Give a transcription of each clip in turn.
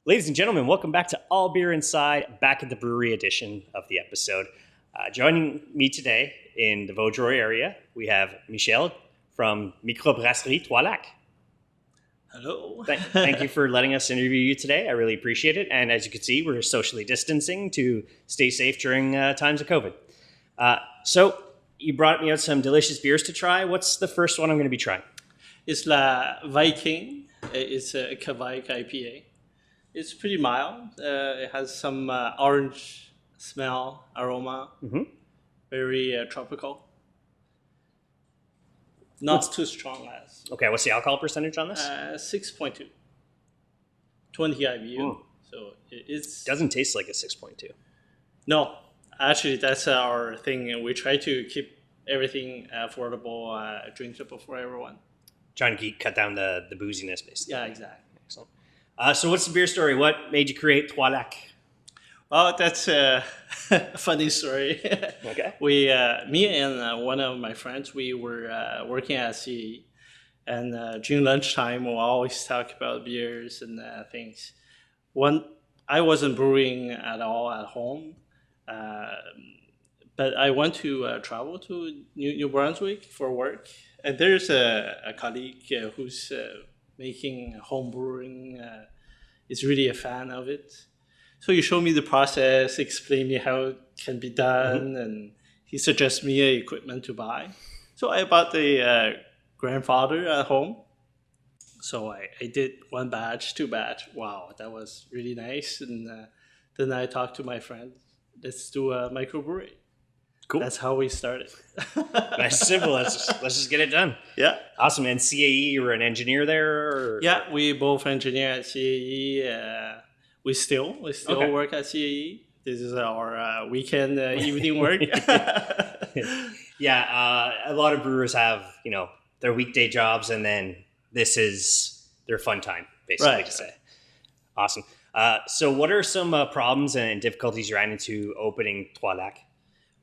Ladies and gentlemen, welcome back to All Beer Inside, back at the brewery edition of the episode. Joining me today in the Vaudreuil area, we have Michel from Microbrasserie Trois Lacs. Hello. Thank you for letting us interview you today. I really appreciate it. And as you can see, we're socially distancing to stay safe during times of COVID. So you brought me out some delicious beers to try. What's the first one I'm going to be trying? It's la Viking. It's a Quebec IPA. It's pretty mild. It has some orange smell, aroma. Mm-hmm. Very tropical. Not too strong as. Okay, what's the alcohol percentage on this? 6.2. 20 IBU. Mm. So it's... Doesn't taste like a 6.2. No. Actually, that's our thing. We try to keep everything affordable, drinkable for everyone. Trying to cut down the booziness, basically. Yeah, exactly. Excellent. So what's the beer story? What made you create Trois Lacs? Well, that's a funny story. Okay. Me and one of my friends, we were working at CAE, and during lunchtime, we'll always talk about beers and things. I wasn't brewing at all at home, but I went to travel to New Brunswick for work, and there's a colleague who's making home brewing, is really a fan of it. So he showed me the process, explained me how it can be done, and he suggested me equipment to buy. So I bought the grandfather at home. So I did one batch, two batch. Wow, that was really nice. And then I talked to my friend, let's do a microbrewery. Cool. That's how we started. Nice, simple. Let's just get it done. Yeah. Awesome. And CAE, you were an engineer there? Or? Yeah, we both engineer at CAE. We still Okay. work at CAE. This is our weekend evening work. Yeah, a lot of brewers have, their weekday jobs, and then this is their fun time, basically, Right. to say. Awesome. So what are some problems and difficulties you ran into opening Trois Lacs?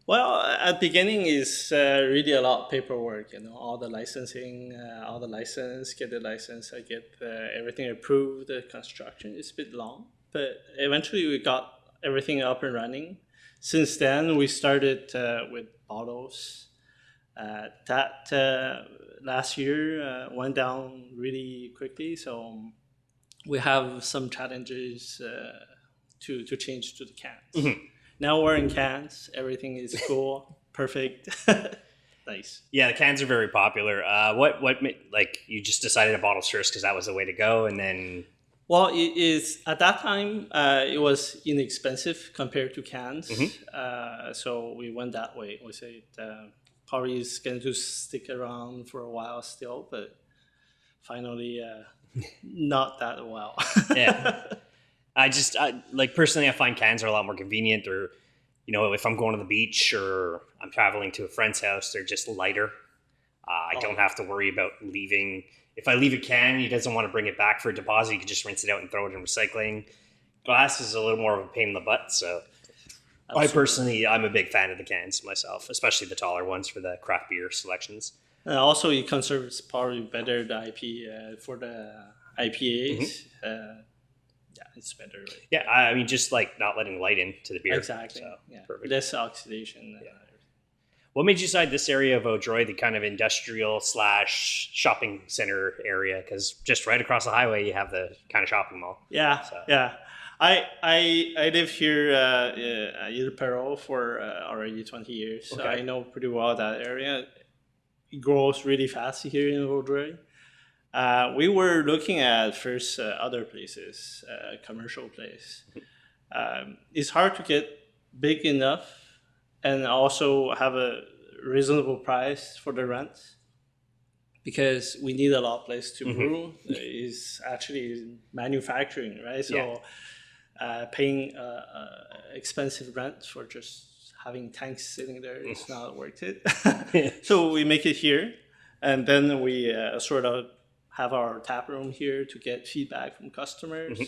Well, at the beginning is really a lot of paperwork. All the licensing, get the license, I get everything approved. The construction is a bit long, but eventually we got everything up and running. Since then, we started with bottles. That last year went down really quickly, so we have some challenges to change to the cans. Mm-hmm. Now we're in cans. Everything is cool, perfect, nice. Yeah, the cans are very popular. What you just decided to bottles first because that was the way to go, and then. Well, it is at that time it was inexpensive compared to cans, so we went that way. We said probably is going to stick around for a while still, but finally not that well. Yeah. Personally, I find cans are a lot more convenient, or, if I'm going to the beach or I'm traveling to a friend's house, they're just lighter. I don't have to worry about leaving. If I leave a can, he doesn't want to bring it back for a deposit. You can just rinse it out and throw it in recycling. Glass is a little more of a pain in the butt. So I'm a big fan of the cans myself, especially the taller ones for the craft beer selections. And also, it conserves probably better the IP for the IPAs. Yeah, it's better. Right? Yeah, I mean, just like not letting light into the beer. Exactly. So, yeah. Perfect. Less oxidation. Yeah. What made you decide this area of Vaudreuil, the kind of industrial / shopping center area? Because just right across the highway, you have the kind of shopping mall. Yeah, so. Yeah. I live here at Ile-Perrot for already 20 years, so I know pretty well that area. It grows really fast here in Vaudreuil. We were looking at first other places, commercial place. It's hard to get big enough and also have a reasonable price for the rent because we need a lot of place to brew. Is actually manufacturing, right? So paying expensive rent for just having tanks sitting there is not worth it. So we make it here, and then we sort of have our tap room here to get feedback from customers.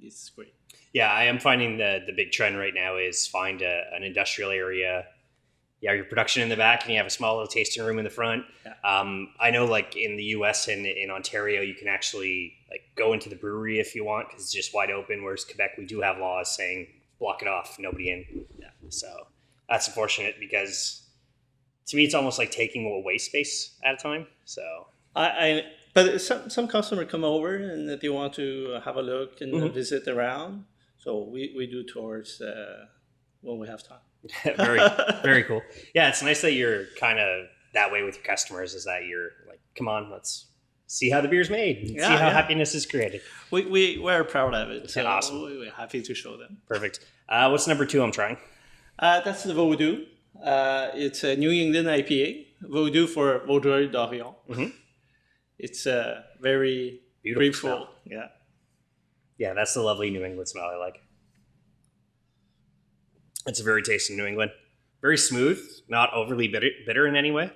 It's great. Yeah, I am finding the big trend right now is find an industrial area, your production in the back, and you have a small little tasting room in the front. Yeah. I know, like in the U.S. and in Ontario, you can actually like go into the brewery if you want because it's just wide open. Whereas Quebec, we do have laws saying block it off, nobody in. Yeah. So that's unfortunate because to me, it's almost like taking away space at a time. So but some customer come over and they want to have a look and visit around. So we do tours when we have time. very, very cool. Yeah, it's nice that you're kind of that way with your customers. Is that you're like, come on, let's see how the beer's made, see how happiness is created. We're proud of it. So awesome. We're happy to show them. Perfect. What's number 2 I'm trying? That's the Vau-Do. It's a New England IPA. Vau-Do for Vaudreuil-Dorion. Mm-hmm. It's a very Beautiful grateful. smell. Yeah. Yeah, that's the lovely New England smell I like. It's very tasty New England. Very smooth, not overly bitter in any way.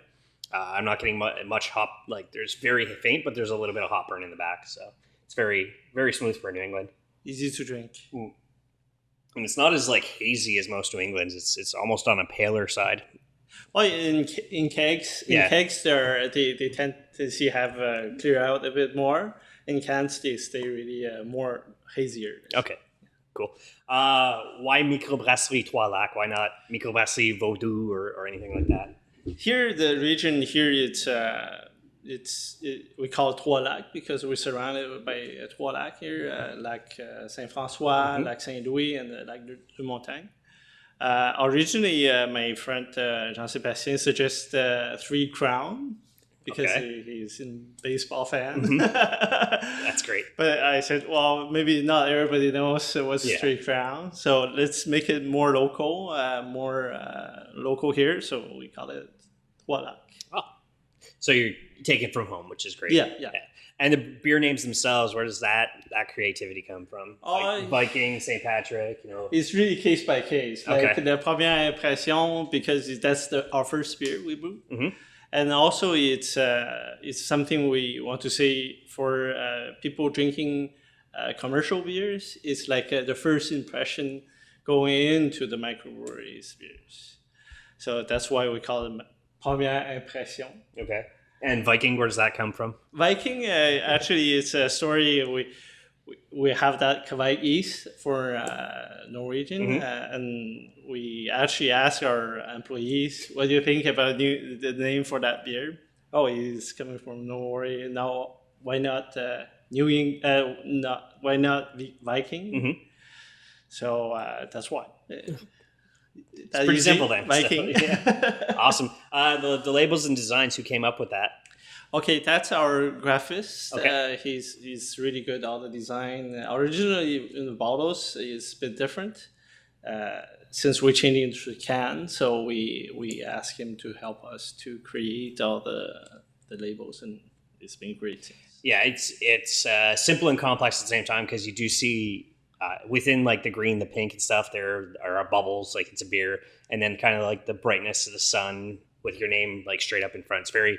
I'm not getting much hop. Like there's very faint, but there's a little bit of hop burn in the back. So it's very, very smooth for New England. Easy to drink. And it's not as like hazy as most New Englands. It's almost on a paler side. Well, in kegs, they tend to have clear out a bit more. In cans, they stay really more hazier. Okay, cool. Why Microbrasserie Trois Lacs? Why not Microbrasserie Vau-Do or anything like that? Here, the region here, we call it Trois Lacs because we're surrounded by Trois Lacs here, Lac Saint-François, Lac Saint-Louis, and the Lac de Montagne. Originally, my friend Jean-Sébastien suggested 3 Crown because he's a baseball fan. That's great. But I said, well, maybe not everybody knows what's 3 Crown. So let's make it more local, here. So we call it Trois Lacs. Oh, so you're taking it from home, which is great. Yeah. And the beer names themselves, where does that creativity come from? Like Viking, Saint-Patrick, It's really case by case. Like the première impression, because that's our first beer we brew. Mm-hmm. And also it's something we want to say for people drinking commercial beers. It's like the first impression going into the microbreweries beers. So that's why we call it première impression. Okay. And Viking, where does that come from? Viking, actually, it's a story. We have that Quebec East for Norwegian, and we actually ask our employees, what do you think about the name for that beer? Oh, it's coming from Norway. Now, why not why not Viking? Mm-hmm. So that's why. It's pretty simple then. Viking. So, awesome. The labels and designs, who came up with that? Okay, that's our graphist. Okay. He's really good at the design. Originally in the bottles is a bit different. Since we're changing to can, so we asked him to help us to create all the labels, and it's been great. Yeah, it's simple and complex at the same time because you do see within like the green, the pink and stuff, there are bubbles like it's a beer, and then kind of like the brightness of the sun with your name like straight up in front. It's very,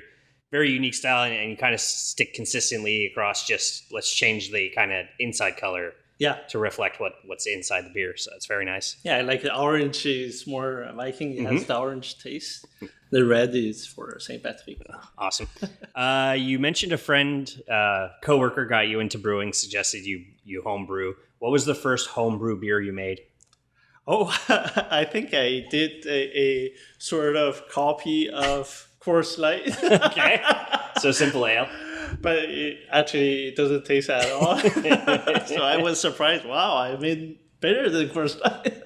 very unique style, and you kind of stick consistently across. Just let's change the kind of inside color. Yeah, to reflect what's inside the beer. So it's very nice. Yeah, like the orange is more Viking. It has the orange taste. The red is for Saint-Patrick. Awesome. You mentioned a friend, coworker got you into brewing, suggested you home brew. What was the first home brew beer you made? Oh, I think I did a sort of copy of Coors Light. Okay, so simple ale. But it doesn't taste at all. So I was surprised. Wow, I made better than Coors Light.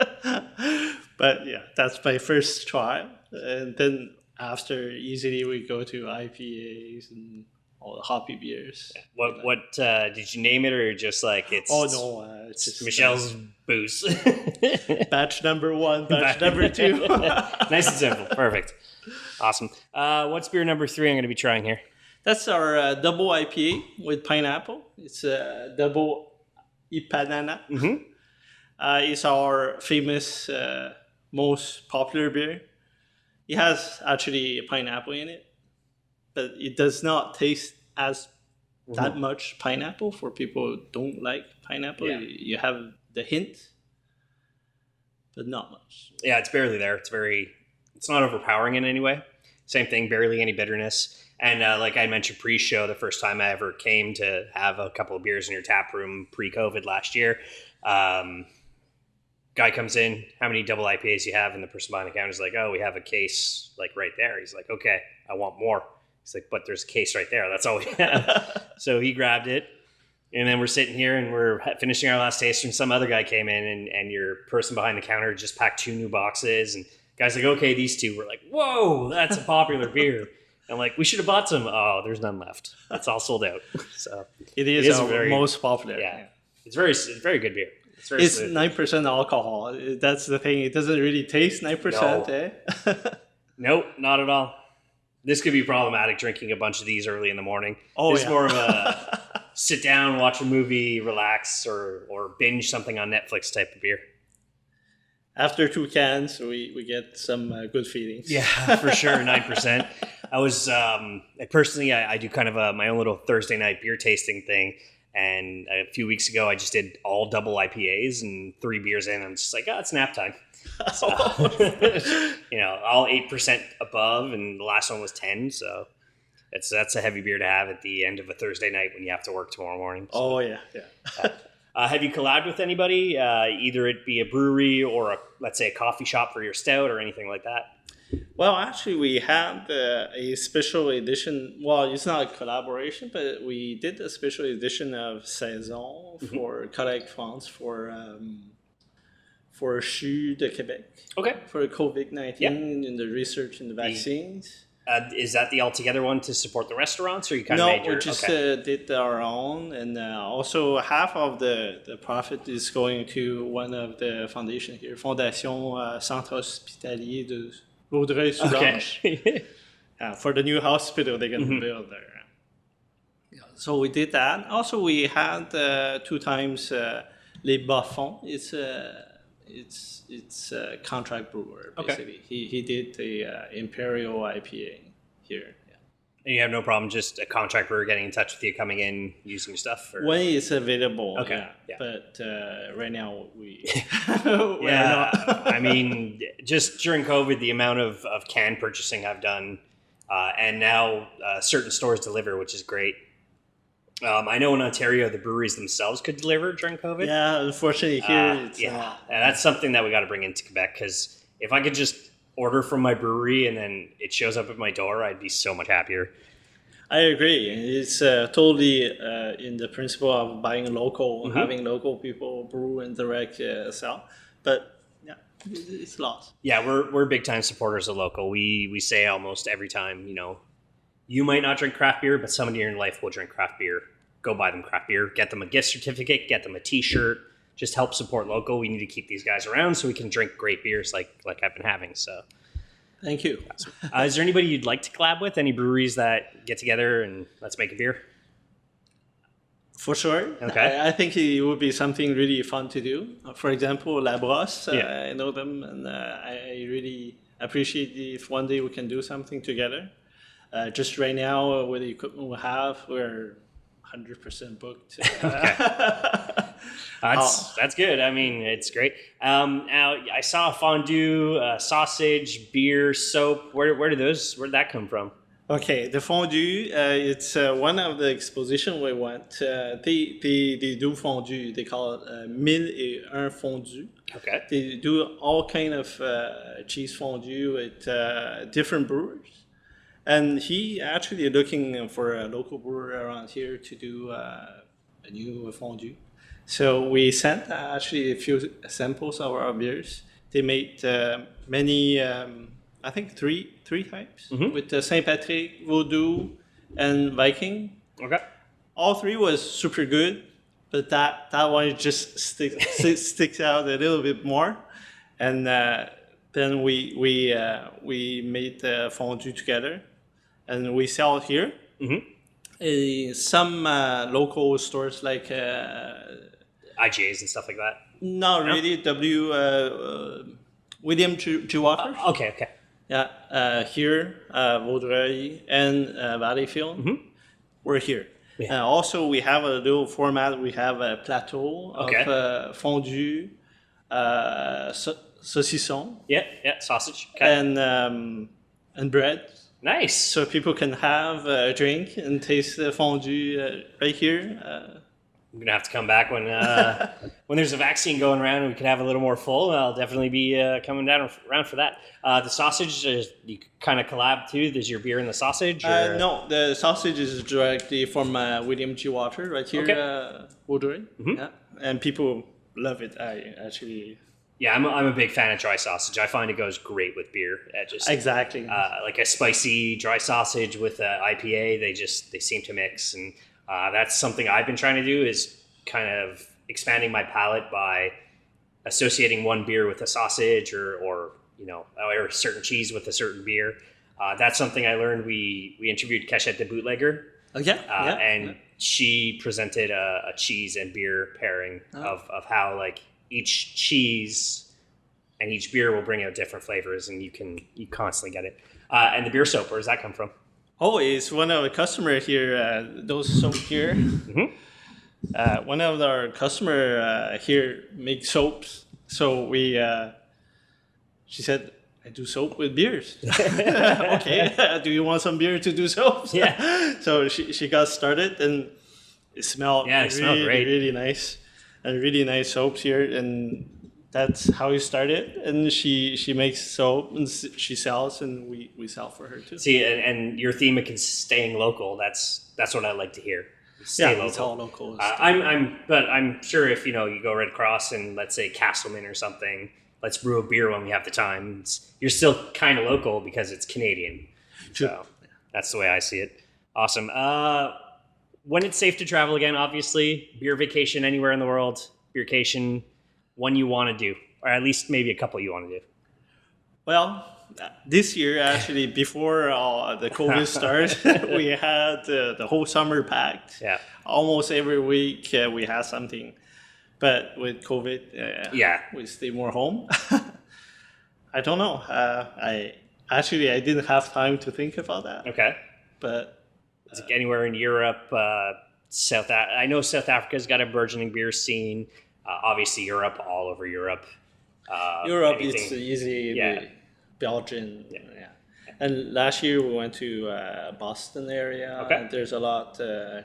But yeah, that's my first try. And then after, easily we go to IPAs and all the hoppy beers. What did you name it, or just like it's? Oh no, it's just Michel's booze. Batch number 1, batch number 2. Nice and simple. Perfect. Awesome. What's beer number 3 I'm going to be trying here? That's our double IPA with pineapple. It's a double IPAnanas. Mm-hmm. It's our famous, most popular beer. It has actually pineapple in it, but it does not taste as that much pineapple for people who don't like pineapple. Yeah. You have the hint, but not much. Yeah, it's barely there. It's it's not overpowering in any way. Same thing, barely any bitterness. And like I mentioned pre-show, the first time I ever came to have a couple of beers in your tap room pre-COVID last year, guy comes in, how many double IPAs you have? And the person behind the counter is like, oh, we have a case like right there. He's like, okay, I want more. He's like, but there's a case right there. That's all we have. So he grabbed it. And then we're sitting here and we're finishing our last taster, and some other guy came in, and your person behind the counter just packed 2 new boxes. And guy's like, okay, these 2. We're like, whoa, that's a popular beer. I'm like, we should have bought some. Oh, there's none left. It's all sold out. So it is our very, most popular. Yeah. It's very good beer. It's 9% alcohol. That's the thing. It doesn't really taste 9%, eh? Nope, not at all. This could be problematic drinking a bunch of these early in the morning. Oh, it's more of a sit down, watch a movie, relax, or binge something on Netflix type of beer. After 2 cans, we get some good feelings. Yeah, for sure, 9%. I was personally, I do kind of my own little Thursday night beer tasting thing, and a few weeks ago, I just did all double IPAs, and 3 beers in, I'm just like, oh, it's nap time. So, all 8% above, and the last one was 10, so that's a heavy beer to have at the end of a Thursday night when you have to work tomorrow morning. So, oh, yeah. have you collabed with anybody, either it be a brewery or let's say a coffee shop for your stout or anything like that? Well, actually, we had a special edition. Well, it's not a collaboration, but we did a special edition of Salon for Collabs France for CHU de Quebec. Okay. For COVID-19 in the research and the vaccines. Is that the altogether one to support the restaurants, or you kind of made your... No, we just did our own, and also half of the profit is going to one of the foundations here, Fondation Centre Hospitalier de Vaudreuil-Dorion. For the new hospital they're going to build there. So we did that. Also, we had 2 times Les Bas-Fonds. It's a contract brewer, basically. Okay. He did the Imperial IPA here. Yeah. And you have no problem just a contract brewer getting in touch with you, coming in, using your stuff? Or? When it's available, okay. Yeah. But right now, we... I mean, just during COVID, the amount of can purchasing I've done, and now certain stores deliver, which is great. I know in Ontario, the breweries themselves could deliver during COVID. Yeah, unfortunately here, it's and that's something that we got to bring into Quebec, because if I could just order from my brewery and then it shows up at my door, I'd be so much happier. I agree. It's totally in the principle of buying local, having local people brew and direct sell. But yeah, it's lost. Yeah, we're big time supporters of local. We say almost every time, you might not drink craft beer, but somebody in your life will drink craft beer. Go buy them craft beer. Get them a gift certificate. Get them a T-shirt. Just help support local. We need to keep these guys around so we can drink great beers like I've been having. So, thank you. Is there anybody you'd like to collab with? Any breweries that get together and let's make a beer? For sure. Okay. I think it would be something really fun to do. For example, La Brosse. I know them, and I really appreciate if one day we can do something together. Just right now, with the equipment we have, we're 100% booked. Okay. That's good. I mean, it's great. Now, I saw fondue, sausage, beer, soap. Where did that come from? Okay, the fondue, it's one of the exposition we went. They do fondue. They call it 1001 fondue. Okay. They do all kind of cheese fondue with different brewers. And he actually looking for a local brewer around here to do a new fondue. So we sent actually a few samples of our beers. They made many, I think three types with Saint-Patrick, Vau-Do, and Viking. Okay. All 3 was super good, but that one just sticks out a little bit more. And then we made the fondue together. And we sell it here. Some local stores like IGAs and stuff like that. Not really. William G. Walker. Okay. Yeah, here, Vaudreuil and Valleyfield. We're here. Yeah. Also, we have a little format. We have a plateau of fondue, saucisson Yeah, sausage. Okay. and bread. Nice. So people can have a drink and taste the fondue right here. I'm gonna have to come back when when there's a vaccine going around and we can have a little more full. I'll definitely be coming around for that. The sausage, you kind of collab too. There's your beer in the sausage? Or? No, the sausage is directly from William G. Water right here, Vaudreuil. Yeah, and people love it. I actually. Yeah, I'm a big fan of dry sausage. I find it goes great with beer. Exactly. Like a spicy dry sausage with IPA, they seem to mix, and that's something I've been trying to do is kind of expanding my palate by associating one beer with a sausage or a certain cheese with a certain beer. That's something I learned. We interviewed Cachette the Bootlegger. Oh yeah. She presented a cheese and beer pairing of how like each cheese and each beer will bring out different flavors, and you constantly get it. And the beer soap, where does that come from? Oh, it's one of the customer here. Those soap here. Mm-hmm. One of our customer here make soaps. So she said, I do soap with beers. Okay, do you want some beer to do soaps? Yeah. So she got started, and it smelled smelled great. Really nice. And really nice soaps here, and that's how we started. And she makes soap and she sells, and we sell for her too. See, and your theme of staying local. That's what I like to hear. Stay local. It's all local. But I'm sure if you go right across and let's say Castleman or something, let's brew a beer when we have the time. You're still kind of local because it's Canadian. True. So that's the way I see it. Awesome. When it's safe to travel again, obviously, beer vacation anywhere in the world, beercation, one you want to do, or at least maybe a couple you want to do. Well, this year, actually, before the COVID started, we had the whole summer packed. Yeah. Almost every week we had something. But with COVID, we stay more home. I don't know. I didn't have time to think about that. Okay. But is it anywhere in Europe, I know South Africa's got a burgeoning beer scene. Obviously, Europe, all over Europe. Europe is easy. Yeah. Belgium. Yeah. And last year we went to Boston area. Okay. There's a lot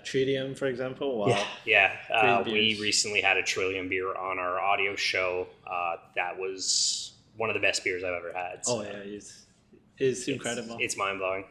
Trillium, for example. Wow. Yeah. We recently had a Trillium beer on our audio show. That was one of the best beers I've ever had. So. Oh yeah, it's incredible. It's mind blowing.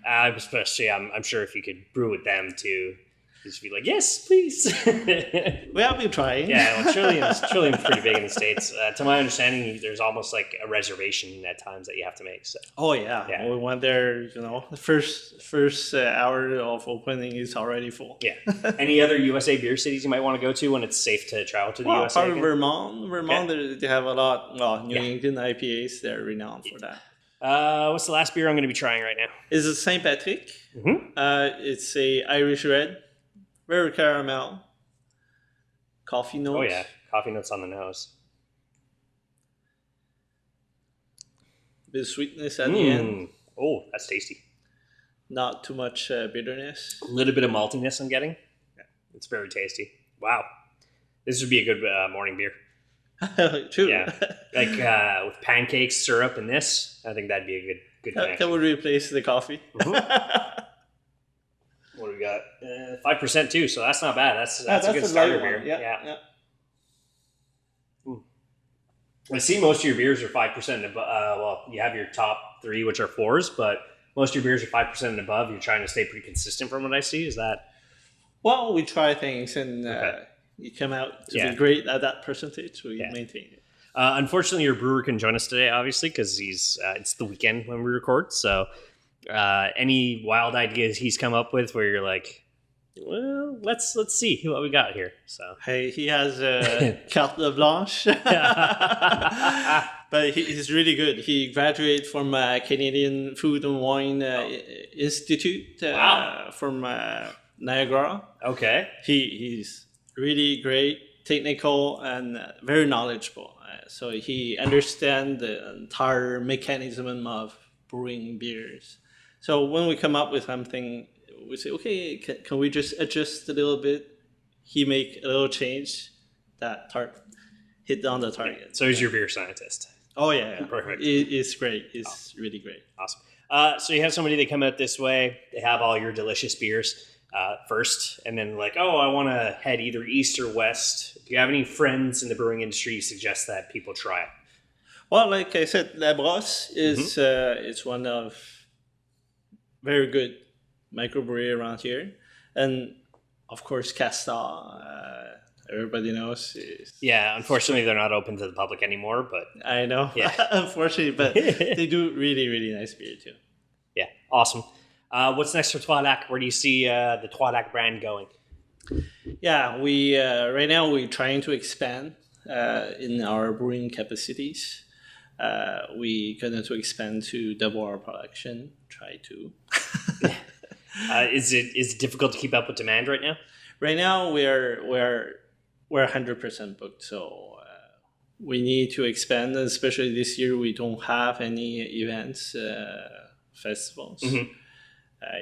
Especially I'm sure if you could brew with them too, just be like, yes, please. We have been trying. Yeah, well, Trillium's pretty big in the States. To my understanding, there's almost like a reservation at times that you have to make. So. Oh yeah. We went there. The first hour of opening is already full. Yeah. Any other USA beer cities you might want to go to when it's safe to travel to the USA? Part of Vermont. They have a lot. Well, New England IPAs. They're renowned for that. What's the last beer I'm going to be trying right now? Is it Saint-Patrick? Mm-hmm. It's a Irish red, very caramel, coffee notes. Oh yeah, coffee notes on the nose. Bit of sweetness at the end. Oh, that's tasty. Not too much bitterness. A little bit of maltiness I'm getting. Yeah, it's very tasty. Wow, this would be a good morning beer. True. Yeah, like with pancakes, syrup, and this, I think that'd be a good connection. That would replace the coffee. Mm-hmm. What do we got? 5% too, so that's not bad. That's a good starter beer. Yeah. I see most of your beers are 5% and above. Well, you have your top 3, which are 4s, but most of your beers are 5% and above. You're trying to stay pretty consistent from what I see. Is that? Well, we try things and you come out to be great at that percentage. We maintain it. Unfortunately, your brewer couldn't join us today, obviously, because it's the weekend when we record. So, any wild ideas he's come up with where you're like, well, let's see what we got here. So, hey, he has a carte blanche, but he's really good. He graduated from Canadian Food and Wine Institute from Niagara. Okay, he's really great, technical, and very knowledgeable. So he understands the entire mechanism of brewing beers. So when we come up with something, we say, okay, can we just adjust a little bit? He make a little change. That hit on the target. So he's your beer scientist. Oh yeah. Perfect. It's great. It's really great. Awesome. So you have somebody that come out this way. They have all your delicious beers first, and then like, oh, I want to head either east or west. Do you have any friends in the brewing industry you suggest that people try it? Well, like I said, La Brosse is it's one of very good microbrewery around here, and of course Castor. Everybody knows. Yeah, unfortunately, they're not open to the public anymore. But I know, yeah. unfortunately, but they do really, really nice beer too. Yeah, awesome. What's next for Trois Lacs? Where do you see the Trois Lacs brand going? Yeah, we right now we're trying to expand in our brewing capacities. We're going to expand to double our production. Try to. Is it difficult to keep up with demand right now? Right now we're 100% booked, so we need to expand. Especially this year, we don't have any events, festivals. Mm-hmm.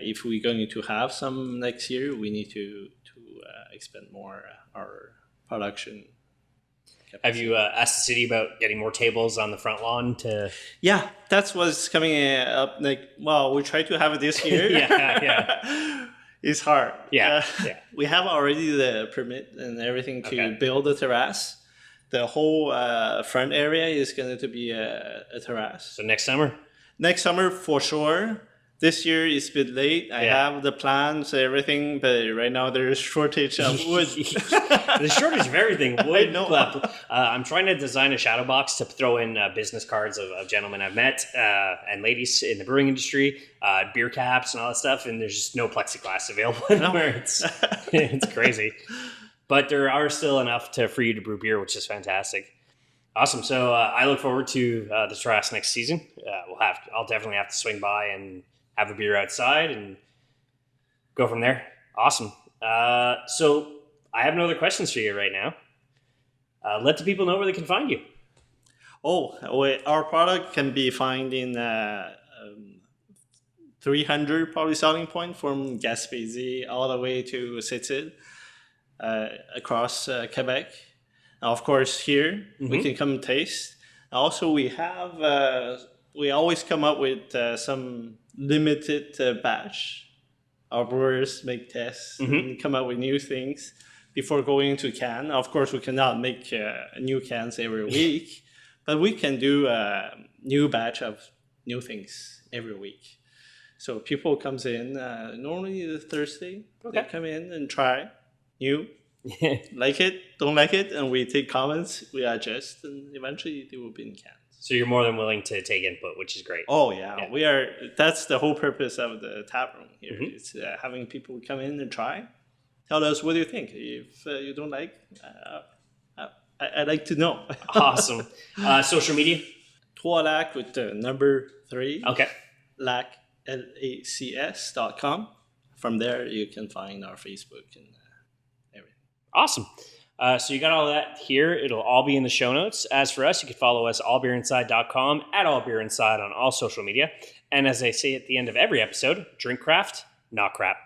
If we're going to have some next year, we need to expand more our production. Have you asked the city about getting more tables on the front lawn to? Yeah, that's what's coming up. Like, well, we try to have it this year. yeah. It's hard. Yeah, We have already the permit and everything to build a terrace. The whole front area is going to be a terrace. So next summer? Next summer, for sure. This year is a bit late. I have the plans, everything, but right now there is shortage of wood. The shortage of everything. Wood. I know. I'm trying to design a shadow box to throw in business cards of gentlemen I've met and ladies in the brewing industry, beer caps and all that stuff, and there's just no plexiglass available anywhere. It's crazy. But there are still enough for you to brew beer, which is fantastic. Awesome. So I look forward to the terrace next season. I'll definitely have to swing by and have a beer outside and go from there. Awesome. So I have no other questions for you right now. Let the people know where they can find you. Our product can be found in 300 probably selling point from Gaspésie all the way to Sept-Îles, across Quebec. Now, of course, here we can come taste. Also, we always come up with some limited batch. Our brewers make tests and come up with new things before going to can. Of course, we cannot make new cans every week, but we can do a new batch of new things every week. So people comes in normally the Thursday. They come in and try new, like it, don't like it, and we take comments, we adjust, and eventually they will be in cans. So you're more than willing to take input, which is great. Oh yeah, we are. That's the whole purpose of the tap room here. It's having people come in and try. Tell us what do you think. If you don't like, I'd like to know. Awesome. Social media? Trois Lacs with the number 3. Okay. Lac, LACS.com. From there, you can find our Facebook and everything. Awesome. So you got all that here. It'll all be in the show notes. As for us, you can follow us allbeerinside.com, @allbeerinside on all social media. And as I say at the end of every episode, drink craft, not crap.